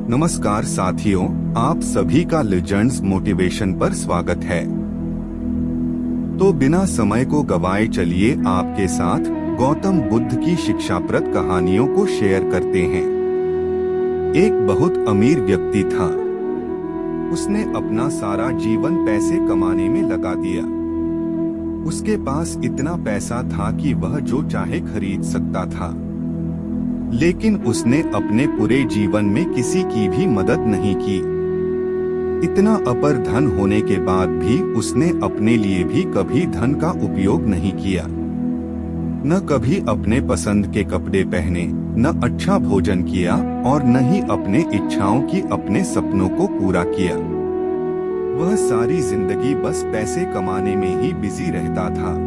नमस्कार साथियों, आप सभी का लेजेंड्स मोटिवेशन पर स्वागत है। तो बिना समय को गवाए चलिए आपके साथ गौतम बुद्ध की शिक्षाप्रद कहानियों को शेयर करते हैं। एक बहुत अमीर व्यक्ति था। उसने अपना सारा जीवन पैसे कमाने में लगा दिया। उसके पास इतना पैसा था कि वह जो चाहे खरीद सकता था, लेकिन उसने अपने पूरे जीवन में किसी की भी मदद नहीं की। इतना अपर धन होने के बाद भी उसने अपने लिए भी कभी धन का उपयोग नहीं किया। न कभी अपने पसंद के कपड़े पहने, न अच्छा भोजन किया और न ही अपने इच्छाओं की, अपने सपनों को पूरा किया। वह सारी जिंदगी बस पैसे कमाने में ही बिजी रहता था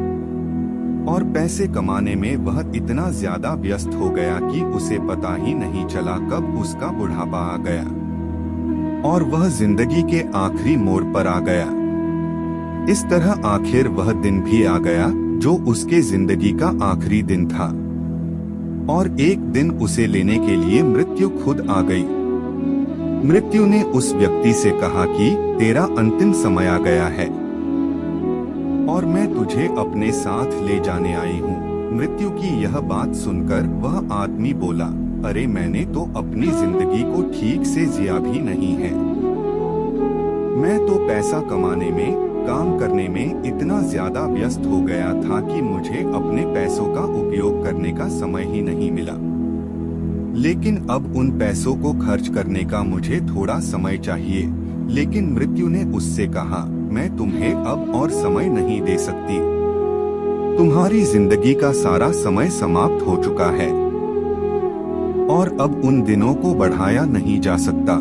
और पैसे कमाने में वह इतना ज्यादा व्यस्त हो गया कि उसे पता ही नहीं चला कब उसका बुढ़ापा आ गया और वह जिंदगी के आखिरी मोड़ पर आ गया। इस तरह आखिर वह दिन भी आ गया जो उसके जिंदगी का आखिरी दिन था और एक दिन उसे लेने के लिए मृत्यु खुद आ गई। मृत्यु ने उस व्यक्ति से कहा कि तेरा अंतिम समय आ गया है और मैं तुझे अपने साथ ले जाने आई हूँ। मृत्यु की यह बात सुनकर वह आदमी बोला, अरे मैंने तो अपनी जिंदगी को ठीक से जिया भी नहीं है। मैं तो पैसा कमाने में, काम करने में इतना ज्यादा व्यस्त हो गया था कि मुझे अपने पैसों का उपयोग करने का समय ही नहीं मिला। लेकिन अब उन पैसों को खर्च करने का मुझे थोड़ा समय चाहिए। लेकिन मृत्यु ने उससे कहा, मैं तुम्हें अब और समय नहीं दे सकती। तुम्हारी जिंदगी का सारा समय समाप्त हो चुका है और अब उन दिनों को बढ़ाया नहीं जा सकता।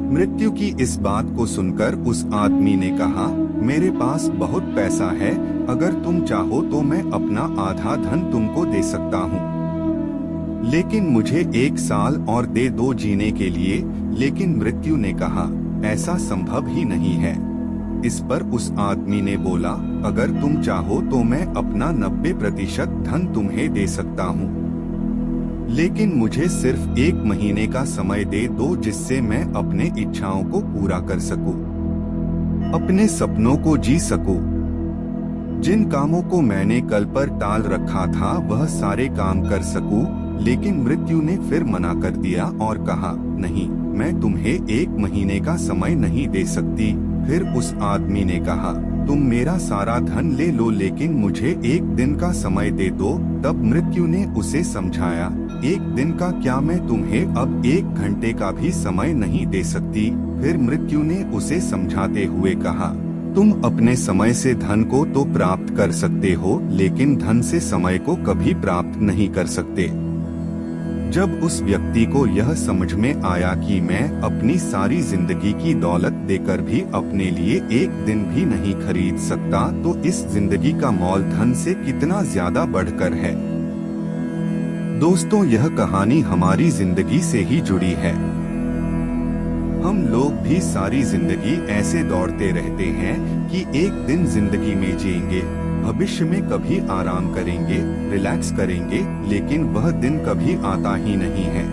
मृत्यु की इस बात को सुनकर उस आदमी ने कहा, मेरे पास बहुत पैसा है, अगर तुम चाहो तो मैं अपना आधा धन तुमको दे सकता हूँ, लेकिन मुझे 1 साल और दे दो जीने के लिए। लेकिन मृत्यु ने कहा, ऐसा संभव ही नहीं है। इस पर उस आदमी ने बोला, अगर तुम चाहो तो मैं अपना 90% धन तुम्हें दे सकता हूँ, लेकिन मुझे सिर्फ 1 महीने का समय दे दो जिससे मैं अपने इच्छाओं को पूरा कर सकूं, अपने सपनों को जी सकूं। जिन कामों को मैंने कल पर टाल रखा था वह सारे काम कर सकूं। लेकिन मृत्यु ने फिर मना कर दिया और कहा, नहीं, मैं तुम्हें 1 महीने का समय नहीं दे सकती। फिर उस आदमी ने कहा, तुम मेरा सारा धन ले लो लेकिन मुझे 1 दिन का समय दे दो। तब मृत्यु ने उसे समझाया, 1 दिन का क्या, मैं तुम्हें अब 1 घंटे का भी समय नहीं दे सकती। फिर मृत्यु ने उसे समझाते हुए कहा, तुम अपने समय से धन को तो प्राप्त कर सकते हो, लेकिन धन से समय को कभी प्राप्त नहीं कर सकते। जब उस व्यक्ति को यह समझ में आया कि मैं अपनी सारी जिंदगी की दौलत देकर भी अपने लिए 1 दिन भी नहीं खरीद सकता, तो इस जिंदगी का मोल धन से कितना ज्यादा बढ़कर है। दोस्तों, यह कहानी हमारी जिंदगी से ही जुड़ी है। हम लोग भी सारी जिंदगी ऐसे दौड़ते रहते हैं कि एक दिन जिंदगी में जिएंगे, भविष्य में कभी आराम करेंगे, रिलैक्स करेंगे, लेकिन वह दिन कभी आता ही नहीं है,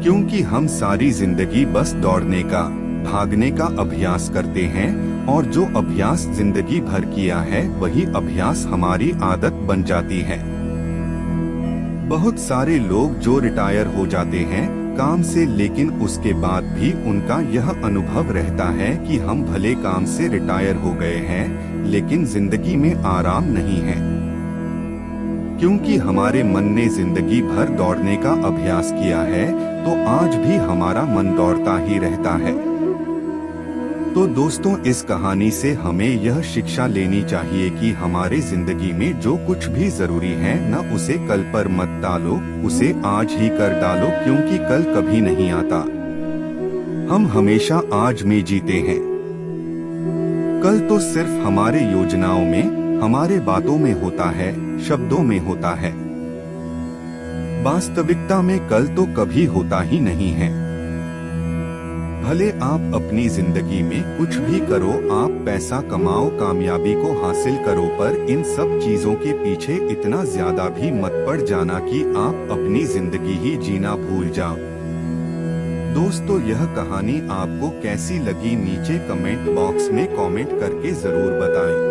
क्योंकि हम सारी जिंदगी बस दौड़ने का, भागने का अभ्यास करते हैं और जो अभ्यास जिंदगी भर किया है वही अभ्यास हमारी आदत बन जाती है। बहुत सारे लोग जो रिटायर हो जाते हैं काम से, लेकिन उसके बाद भी उनका यह अनुभव रहता है कि हम भले काम से रिटायर हो गए हैं लेकिन जिंदगी में आराम नहीं है, क्योंकि हमारे मन ने जिंदगी भर दौड़ने का अभ्यास किया है, तो आज भी हमारा मन दौड़ता ही रहता है। तो दोस्तों, इस कहानी से हमें यह शिक्षा लेनी चाहिए कि हमारे जिंदगी में जो कुछ भी जरूरी है न उसे कल पर मत डालो, उसे आज ही कर डालो, क्योंकि कल कभी नहीं आता। हम हमेशा आज में जीते हैं। कल तो सिर्फ हमारे योजनाओं में, हमारे बातों में होता है, शब्दों में होता है। वास्तविकता में कल तो कभी होता ही नहीं है। भले आप अपनी जिंदगी में कुछ भी करो, आप पैसा कमाओ, कामयाबी को हासिल करो, पर इन सब चीजों के पीछे इतना ज्यादा भी मत पड़ जाना कि आप अपनी जिंदगी ही जीना भूल जाओ। दोस्तों, यह कहानी आपको कैसी लगी नीचे कमेंट बॉक्स में कमेंट करके जरूर बताएं।